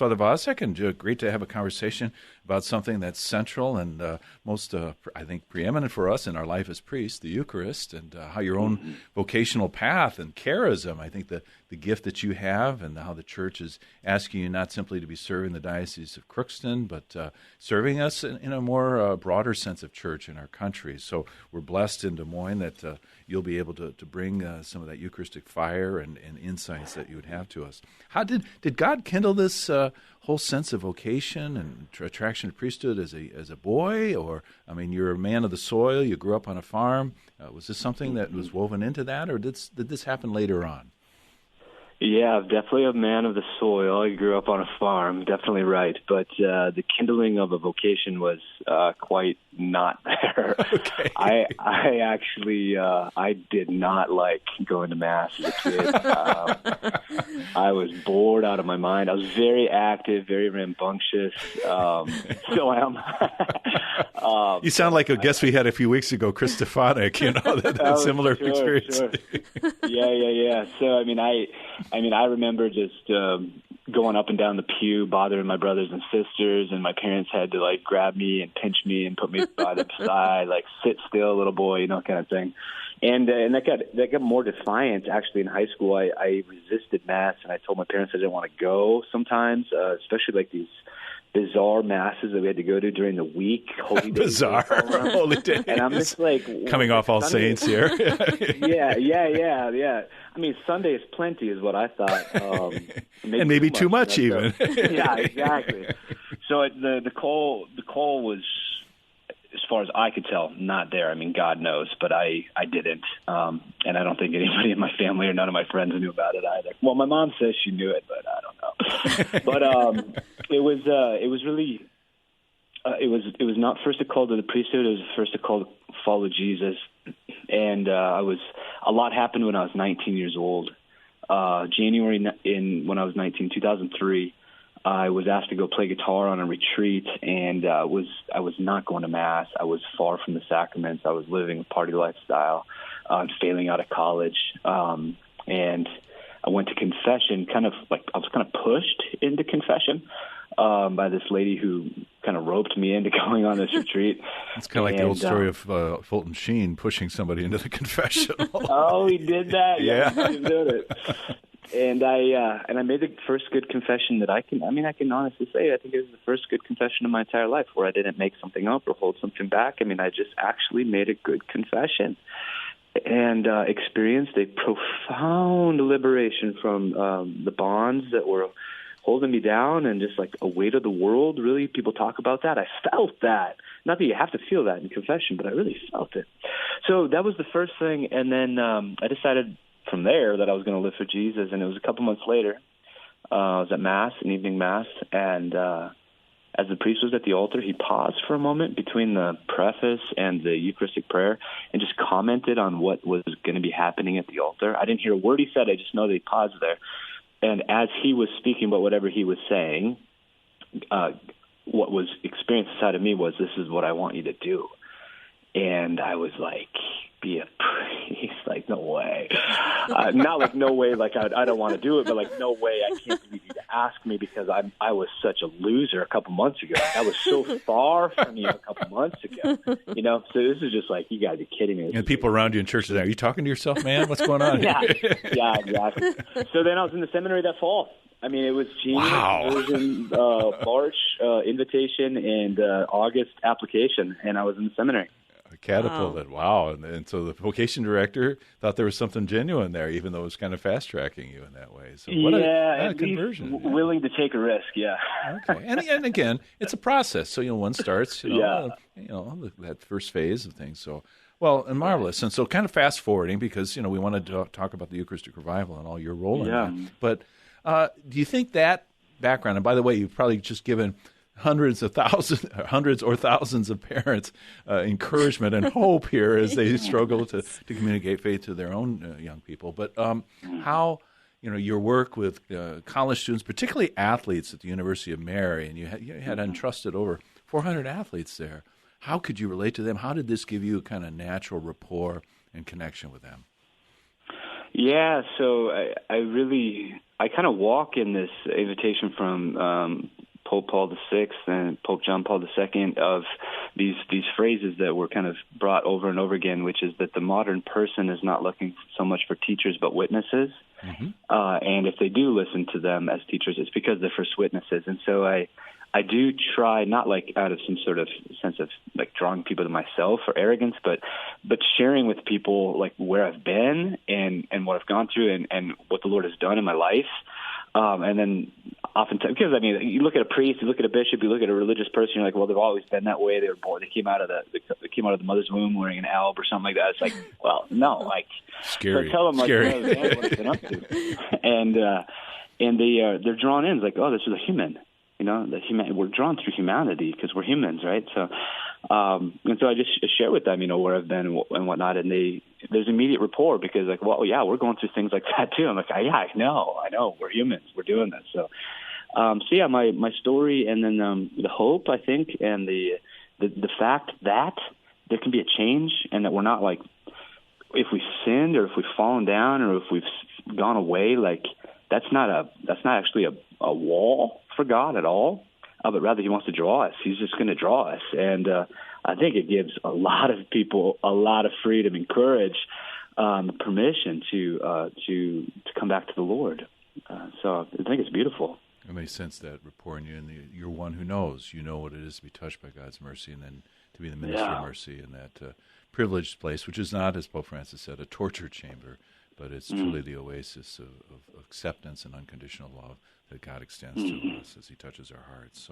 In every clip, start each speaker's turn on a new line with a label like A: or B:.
A: Father Vasek, and great to have a conversation about something that's central and most, I think, preeminent for us in our life as priests, the Eucharist, and how your own vocational path and charism, I think the gift that you have and how the Church is asking you not simply to be serving the Diocese of Crookston, but serving us in a more broader sense of Church in our country. So we're blessed in Des Moines that you'll be able to bring some of that Eucharistic fire and insights that you would have to us. How did God kindle this whole sense of vocation and attraction to priesthood as a boy? Or, I mean, you're a man of the soil, you grew up on a farm. Was this something that was woven into that, or did this happen later on?
B: Yeah, definitely a man of the soil. I grew up on a farm, definitely right. But the kindling of a vocation was quite not there.
A: Okay.
B: I actually, I did not like going to Mass as a kid. I was bored out of my mind. I was very active, very rambunctious. Still am.
A: You sound like a guest we had a few weeks ago, Chris Stefanik, that similar experience.
B: Sure. Yeah. So, I remember just going up and down the pew, bothering my brothers and sisters, and my parents had to grab me and pinch me and put me by the side, sit still, little boy, kind of thing. And that got more defiant actually in high school. I resisted Mass, and I told my parents I didn't want to go sometimes, especially these bizarre masses that we had to go to during the week. Holy days.
A: Bizarre holy days.
B: And I'm just
A: coming off All
B: Sunday.
A: Saints here.
B: Yeah. I mean, Sunday is plenty is what I thought.
A: And maybe too much even.
B: Yeah, exactly. So the call was, as far as I could tell, not there. I mean, God knows, but I didn't. And I don't think anybody in my family or none of my friends knew about it either. Well, my mom says she knew it, but I don't know. But it was really, it was not first a call to the priesthood. It was first a call to follow Jesus. And a lot happened when I was 19 years old. When I was 19, 2003, I was asked to go play guitar on a retreat, and I was not going to Mass. I was far from the sacraments. I was living a party lifestyle, failing out of college, and I went to confession. I was kind of pushed into confession by this lady who kind of roped me into going on this retreat.
A: It's kind of like the old story of Fulton Sheen pushing somebody into the confessional.
B: Oh, he did that?
A: Yeah.
B: He did it. And I made the first good confession that I can honestly say I think it was the first good confession of my entire life where I didn't make something up or hold something back. I mean, I just actually made a good confession and experienced a profound liberation from the bonds that were holding me down and just a weight of the world. Really, people talk about that. I felt that. Not that you have to feel that in confession, but I really felt it. So that was the first thing. And then I decided from there that I was going to live for Jesus. And it was a couple months later. I was at Mass, an evening Mass, and as the priest was at the altar, he paused for a moment between the preface and the Eucharistic prayer and just commented on what was going to be happening at the altar. I didn't hear a word he said. I just know that he paused there. And as he was speaking about whatever he was saying, what was experienced inside of me was, this is what I want you to do. And I was like, be a priest? No way. Not no way, I don't want to do it, but no way, I can't believe you asked me because I was such a loser a couple months ago. I was so far from you a couple months ago, So this is just you got to be kidding me.
A: And people around you in church are you talking to yourself, man? What's going on?
B: Yeah, exactly. So then I was in the seminary that fall. I mean, it was genius.
A: Wow.
B: It was in March invitation and August application, and I was in the seminary.
A: Catapulted. Wow. And so the vocation director thought there was something genuine there, even though it was kind of fast-tracking you in that way. So what a conversion.
B: Willing to take a risk, yeah.
A: Okay. And again, it's a process. So, one starts, that first phase of things. So, well, and marvelous. And so kind of fast-forwarding because, we wanted to talk about the Eucharistic Revival and all your role in that. But do you think that background, and by the way, you've probably just given hundreds or thousands of parents encouragement and hope here as they struggle to communicate faith to their own young people. But how, your work with college students, particularly athletes at the University of Mary, and you had entrusted over 400 athletes there. How could you relate to them? How did this give you a kind of natural rapport and connection with them?
B: Yeah, so I kind of walk in this invitation from Pope Paul VI and Pope John Paul II of these phrases that were kind of brought over and over again, which is that the modern person is not looking so much for teachers but witnesses. Mm-hmm. And if they do listen to them as teachers, it's because they're first witnesses. And so I do try, not like out of some sort of sense of like drawing people to myself or arrogance, but sharing with people like where I've been and what I've gone through and what the Lord has done in my life. And then oftentimes, because I mean, you look at a priest, you look at a bishop, you look at a religious person, you're like, well, they've always been that way. They were born, they came out of the mother's womb wearing an alb or something like that. It's like, well, no, like,
A: scary.
B: So tell them like,
A: scary.
B: What it's been up to, and they're drawn in. It's like, oh, this is a human. You know, we're drawn through humanity because we're humans, right? So, and so I just share with them, you know, where I've been and whatnot, and there's immediate rapport because, like, well, yeah, we're going through things like that too. I'm like, yeah, I know, we're humans, we're doing this. So yeah, my story, and then the hope, I think, and the fact that there can be a change, and that we're not like, if we've sinned or if we've fallen down or if we've gone away, like that's not actually a wall for God at all, but rather He wants to draw us. He's just going to draw us, and I think it gives a lot of people a lot of freedom and courage, permission to come back to the Lord. So I think it's beautiful.
A: It makes sense, that rapport in you, and you're one who knows. You know what it is to be touched by God's mercy, and then to be the minister of mercy in that privileged place, which is not, as Pope Francis said, a torture chamber, but it's truly the oasis of acceptance and unconditional love that God extends to us as He touches our hearts.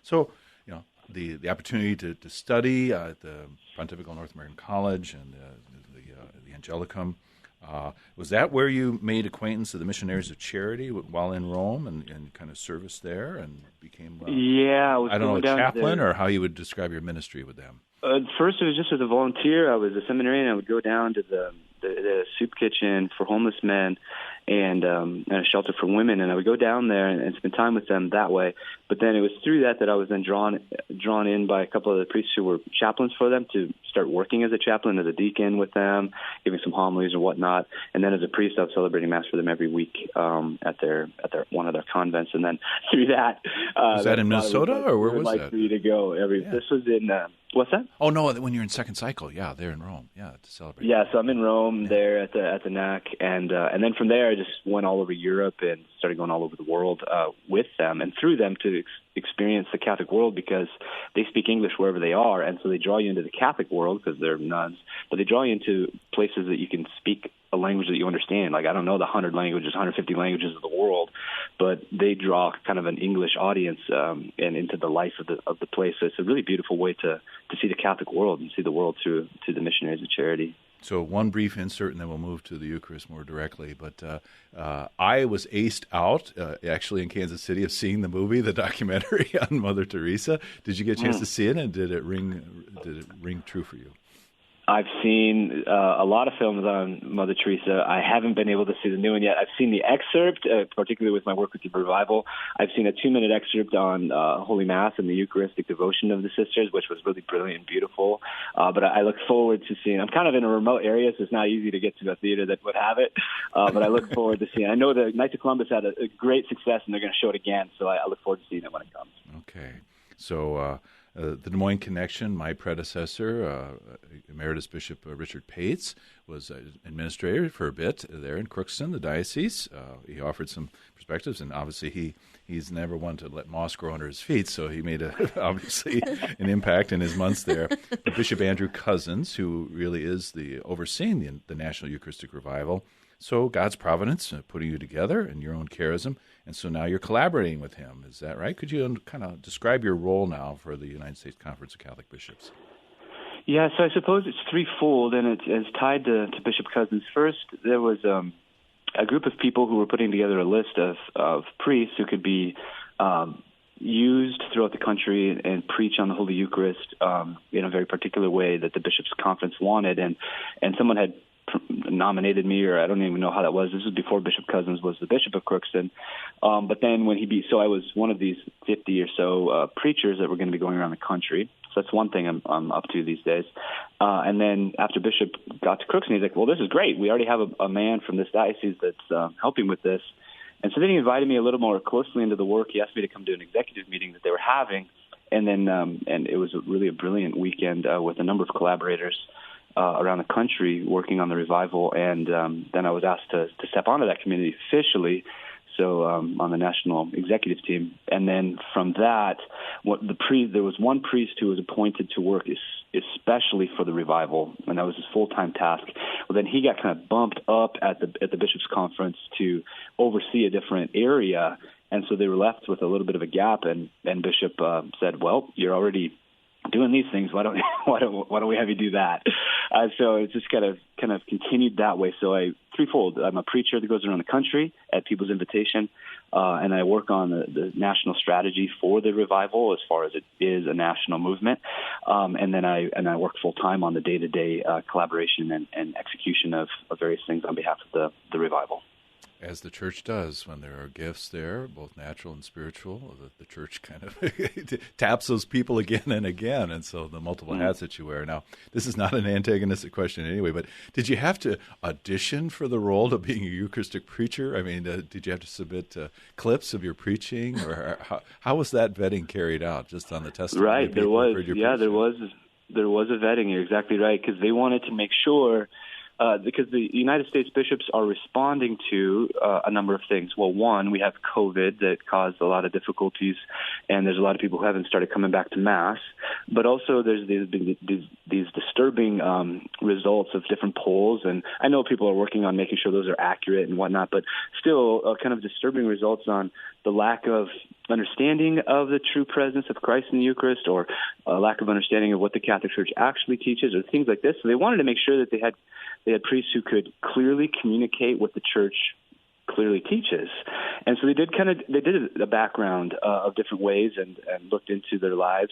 A: So you know, the opportunity to study at the Pontifical North American College and the Angelicum, was that where you made acquaintance of the Missionaries of Charity while in Rome and kind of serviced there and became I don't know, a chaplain, or how you would describe your ministry with them?
B: First, it was just as a volunteer. I was a seminarian. I would go down to the soup kitchen for homeless men and a shelter for women, and I would go down there and spend time with them that way. But then it was through that I was then drawn in by a couple of the priests who were chaplains for them to start working as a chaplain, as a deacon with them, giving some homilies or whatnot. And then as a priest, I was celebrating Mass for them every week at their one of their convents. And then through that,
A: was that in Minnesota, or where was that?
B: For you to go This was in. What's that?
A: Oh no, when you're in second cycle, there in Rome, to celebrate.
B: Yeah, so I'm in Rome there at the NAC, and then from there I just went all over Europe and started going all over the world with them and through them to experience the Catholic world, because they speak English wherever they are, and so they draw you into the Catholic world because they're nuns, but they draw you into places that you can speak a language that you understand. Like, I don't know the 150 languages of the world, but they draw kind of an English audience and into the life of the place. So it's a really beautiful way to see the Catholic world and see the world through the Missionaries of Charity.
A: So one brief insert, and then we'll move to the Eucharist more directly. But I was aced out, actually, in Kansas City, of seeing the movie, the documentary on Mother Teresa. Did you get a chance to see it, and did it ring true for you?
B: I've seen a lot of films on Mother Teresa. I haven't been able to see the new one yet. I've seen the excerpt, particularly with my work with the Revival. I've seen a 2-minute excerpt on Holy Mass and the Eucharistic devotion of the sisters, which was really brilliant and beautiful. But I look forward to seeing. I'm kind of in a remote area, so it's not easy to get to a theater that would have it. But I look forward to seeing. I know the Knights of Columbus had a great success, and they're going to show it again. So I look forward to seeing it when it comes.
A: Okay, so. The Des Moines Connection, my predecessor, Emeritus Bishop Richard Pates, was administrator for a bit there in Crookston, the diocese. He offered some perspectives, and obviously he's never one to let moss grow under his feet, so he made obviously an impact in his months there. But Bishop Andrew Cousins, who really is overseeing the National Eucharistic Revival. So God's providence putting you together in your own charism, and so now you're collaborating with him. Is that right? Could you kind of describe your role now for the United States Conference of Catholic Bishops?
B: Yeah, so I suppose it's threefold, and it's tied to Bishop Cousins. First, there was a group of people who were putting together a list of priests who could be used throughout the country and preach on the Holy Eucharist in a very particular way that the Bishops' Conference wanted, and someone had nominated me, or I don't even know how that was. This was before Bishop Cousins was the Bishop of Crookston. But then when so I was one of these 50 or so preachers that were going to be going around the country. So that's one thing I'm up to these days. And then after Bishop got to Crookston, he's like, well, this is great. We already have a man from this diocese that's helping with this. And so then he invited me a little more closely into the work. He asked me to come to an executive meeting that they were having. And then, and it was really a brilliant weekend with a number of collaborators around the country working on the revival. And then I was asked to step onto that committee officially, so on the national executive team. And then from that, there was one priest who was appointed to work especially for the revival, and that was his full-time task. Well, then he got kind of bumped up at the bishops' conference to oversee a different area. And so they were left with a little bit of a gap, and Bishop said, "Well, you're already doing these things. Why don't we have you do that?" So it's just kind of continued that way. So threefold. I'm a preacher that goes around the country at people's invitation, and I work on the national strategy for the revival as far as it is a national movement. And then I work full time on the day-to-day collaboration and execution of various things on behalf of the revival.
A: As the church does when there are gifts there, both natural and spiritual, the church kind of taps those people again and again, and so the multiple hats that you wear. Now, this is not an antagonistic question anyway, but did you have to audition for the role of being a Eucharistic preacher? I mean, did you have to submit clips of your preaching, or how was that vetting carried out, just on the testimony?
B: Right, there was. Yeah, there was a vetting. You're exactly right, because they wanted to make sure because the United States bishops are responding to a number of things. Well, one, we have COVID that caused a lot of difficulties, and there's a lot of people who haven't started coming back to Mass. But also there's these disturbing results of different polls, and I know people are working on making sure those are accurate and whatnot, but still kind of disturbing results on the lack of understanding of the true presence of Christ in the Eucharist, or a lack of understanding of what the Catholic Church actually teaches, or things like this. So they wanted to make sure that they had priests who could clearly communicate what the Church clearly teaches. And so they did a background of different ways and looked into their lives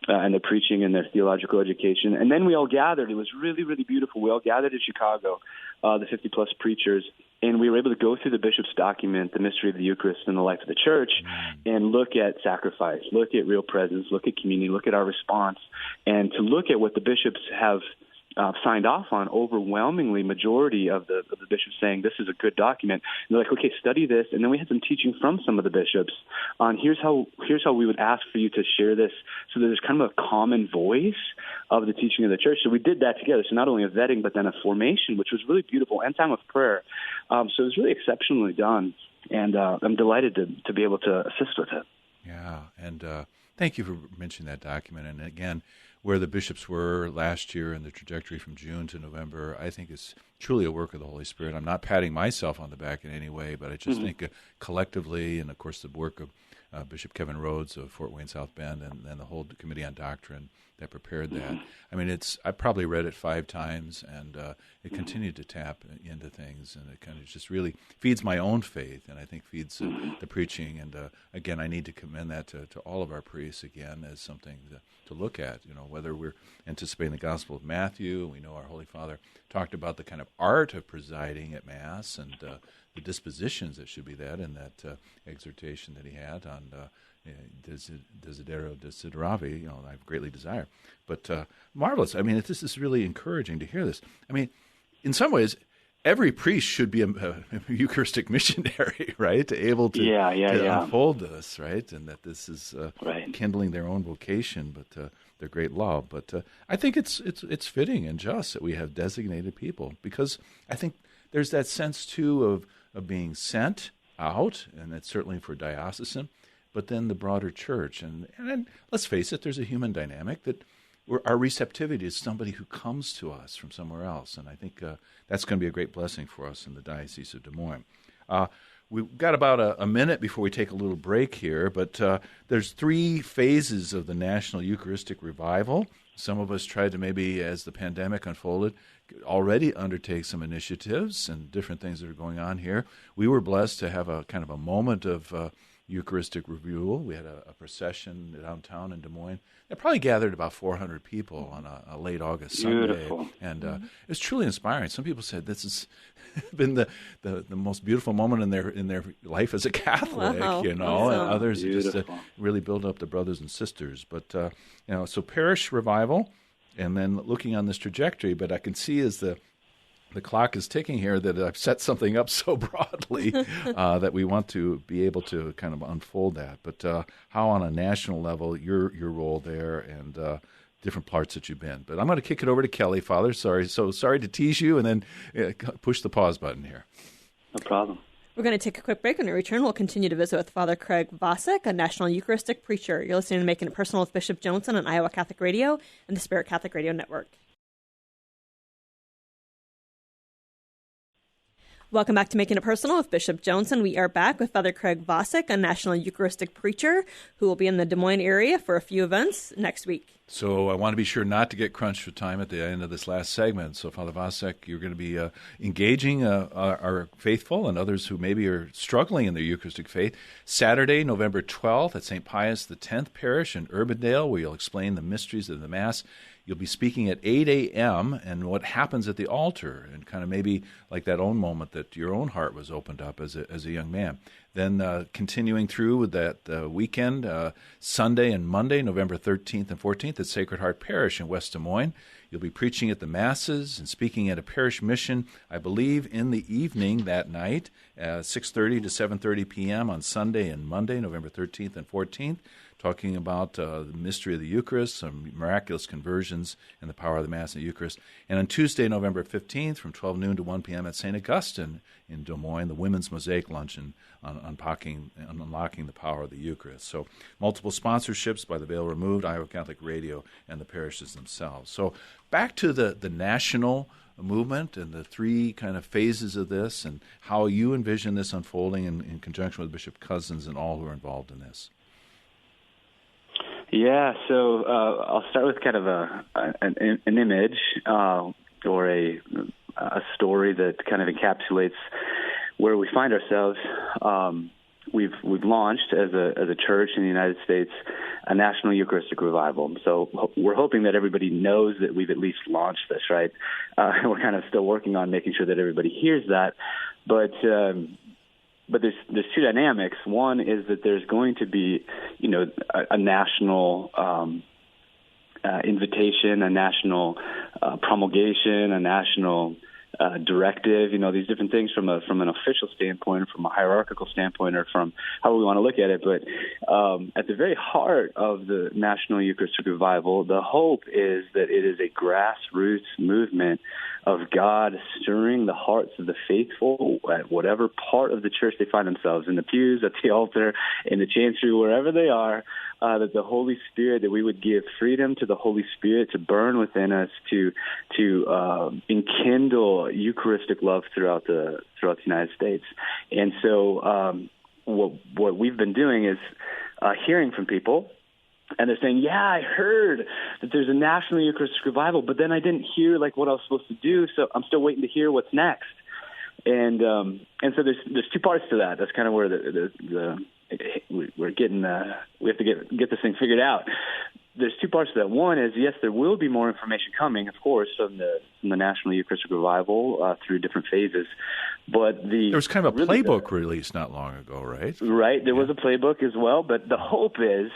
B: and their preaching and their theological education. And then we all gathered. It was really, really beautiful. We all gathered in Chicago, the 50-plus preachers, and we were able to go through the bishop's document, The Mystery of the Eucharist and the Life of the Church, and look at sacrifice, look at real presence, look at communion, look at our response, and to look at what the bishops have signed off on. Overwhelmingly majority of the bishops saying this is a good document. And they're like, okay, study this. And then we had some teaching from some of the bishops on here's how we would ask for you to share this, so that there's kind of a common voice of the teaching of the Church. So we did that together. So not only a vetting, but then a formation, which was really beautiful, and time of prayer. So it was really exceptionally done, and I'm delighted to be able to assist with it.
A: Yeah, and thank you for mentioning that document. And again, where the bishops were last year and the trajectory from June to November, I think is truly a work of the Holy Spirit. I'm not patting myself on the back in any way, but I just think collectively, and of course the work of Bishop Kevin Rhodes of Fort Wayne South Bend, and the whole Committee on Doctrine that prepared that. I mean, I probably read it 5 times, and it continued to tap into things, and it kind of just really feeds my own faith, and I think feeds the preaching. And again, I need to commend that to all of our priests again as something to look at. You know, whether we're anticipating the Gospel of Matthew, we know our Holy Father talked about the kind of art of presiding at Mass and the dispositions that should be that in that exhortation that he had on Desidero Desideravi, I greatly desire. But marvelous. I mean, this is really encouraging to hear this. I mean, in some ways, every priest should be a Eucharistic missionary, right? Able to unfold this, right? And that this is kindling their own vocation, but their great love. But I think it's fitting and just that we have designated people, because I think there's that sense, too, of being sent out, and that's certainly for diocesan, but then the broader church. And let's face it, there's a human dynamic that our receptivity is somebody who comes to us from somewhere else. And I think that's going to be a great blessing for us in the Diocese of Des Moines. We've got about a minute before we take a little break here, but there's 3 phases of the National Eucharistic Revival. Some of us tried to maybe, as the pandemic unfolded, already undertake some initiatives and different things that are going on here. We were blessed to have a kind of a moment of Eucharistic renewal. We had a procession downtown in Des Moines that probably gathered about 400 people on a late August Sunday. And it was truly inspiring. Some people said this has been the most beautiful moment in their life as a Catholic, awesome. And others just really build up the brothers and sisters. But so Parish Revival, and then looking on this trajectory, but I can see as the the clock is ticking here that I've set something up so broadly that we want to be able to kind of unfold that. But how on a national level, your role there and different parts that you've been. But I'm going to kick it over to Kelly, Father. Sorry to tease you and then push the pause button here.
B: No problem.
C: We're going to take a quick break. When we return, we'll continue to visit with Father Craig Vasek, a National Eucharistic Preacher. You're listening to Making It Personal with Bishop Joensen on Iowa Catholic Radio and the Spirit Catholic Radio Network. Welcome back to Making It Personal with Bishop Joensen. We are back with Father Craig Vasek, a National Eucharistic Preacher, who will be in the Des Moines area for a few events next week.
A: So I want to be sure not to get crunched for time at the end of this last segment. So, Father Vasek, you're going to be engaging our faithful and others who maybe are struggling in their Eucharistic faith. Saturday, November 12th at St. Pius X Parish in Urbandale, where you'll explain the mysteries of the Mass. You'll be speaking at 8 a.m. and what happens at the altar, and kind of maybe like that own moment that your own heart was opened up as a young man. Then continuing through with that weekend, Sunday and Monday, November 13th and 14th at Sacred Heart Parish in West Des Moines. You'll be preaching at the Masses and speaking at a parish mission, I believe, in the evening that night, 6:30 to 7:30 p.m. on Sunday and Monday, November 13th and 14th. Talking about the mystery of the Eucharist, some miraculous conversions, and the power of the Mass and the Eucharist. And on Tuesday, November 15th, from 12 noon to 1 p.m. at St. Augustin in Des Moines, the Women's Mosaic Luncheon on unlocking the power of the Eucharist. So multiple sponsorships by the Veil Removed, Iowa Catholic Radio, and the parishes themselves. So back to the national movement and the three kind of phases of this and how you envision this unfolding in conjunction with Bishop Cousins and all who are involved in this.
B: Yeah, so I'll start with kind of an image or a story that kind of encapsulates where we find ourselves. We've launched as a church in the United States a National Eucharistic Revival. So we're hoping that everybody knows that we've at least launched this, right? We're kind of still working on making sure that everybody hears that, but there's two dynamics. One is that there's going to be, a national invitation, a national promulgation, a national directive. These different things from an official standpoint, from a hierarchical standpoint, or from how we want to look at it. But at the very heart of the National Eucharistic Revival, the hope is that it is a grassroots movement of God stirring the hearts of the faithful at whatever part of the church they find themselves, in the pews, at the altar, in the chancery, wherever they are, that the Holy Spirit, that we would give freedom to the Holy Spirit to burn within us, to enkindle Eucharistic love throughout the United States. And so what we've been doing is hearing from people. And they're saying, yeah, I heard that there's a National Eucharistic Revival, but then I didn't hear what I was supposed to do, so I'm still waiting to hear what's next. And so there's two parts to that. That's kind of where we're getting we have to get this thing figured out. There's two parts to that. One is, yes, there will be more information coming, of course, from the National Eucharistic Revival through different phases. But there
A: was kind of a playbook released not long ago, right?
B: Right. There was a playbook as well. But the hope is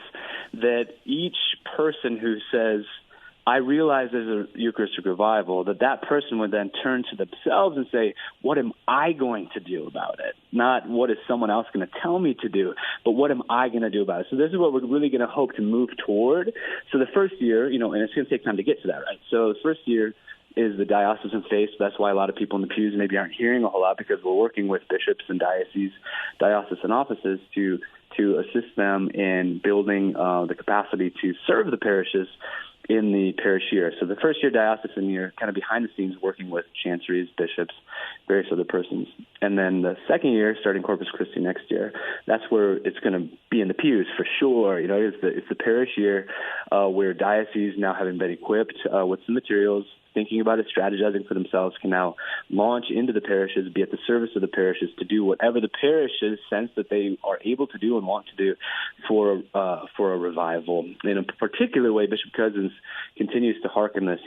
B: that each person who says, I realize there's a Eucharistic Revival, that person would then turn to themselves and say, what am I going to do about it? Not what is someone else going to tell me to do, but what am I going to do about it? So this is what we're really going to hope to move toward. So the first year, and it's going to take time to get to that, right? So the first year is the diocesan phase. So that's why a lot of people in the pews maybe aren't hearing a whole lot, because we're working with bishops and diocesan offices to assist them in building the capacity to serve the parishes in the parish year. So the first year, diocesan year, kind of behind the scenes working with chanceries, bishops, various other persons. And then the second year, starting Corpus Christi next year, that's where it's going to be in the pews for sure. It's the parish year where dioceses, now having been equipped with some materials, thinking about it, strategizing for themselves, can now launch into the parishes, be at the service of the parishes to do whatever the parishes sense that they are able to do and want to do for a revival. In a particular way, Bishop Cousins continues to hearken this.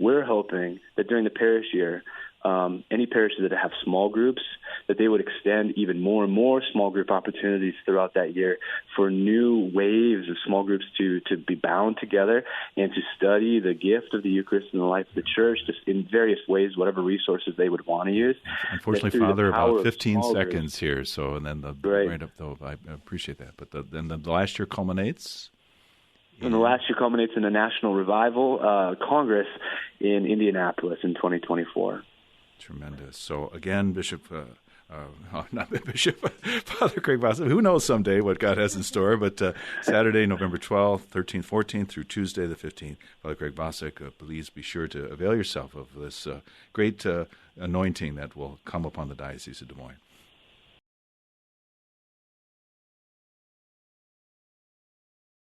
B: We're hoping that during the parish year, any parishes that have small groups, that they would extend even more and more small group opportunities throughout that year for new waves of small groups to be bound together and to study the gift of the Eucharist in the life of the church, just in various ways, whatever resources they would want to use.
A: Unfortunately, Father, about 15 seconds here, so and then right up though. I appreciate that, but then the last year culminates.
B: And the last year culminates in a National Revival Congress in Indianapolis in 2024.
A: Tremendous. So again, not the Bishop, Father Craig Vasek. Who knows someday what God has in store, but Saturday, November 12th, 13th, 14th through Tuesday the 15th, Father Craig Vasek, please be sure to avail yourself of this great anointing that will come upon the Diocese of Des Moines.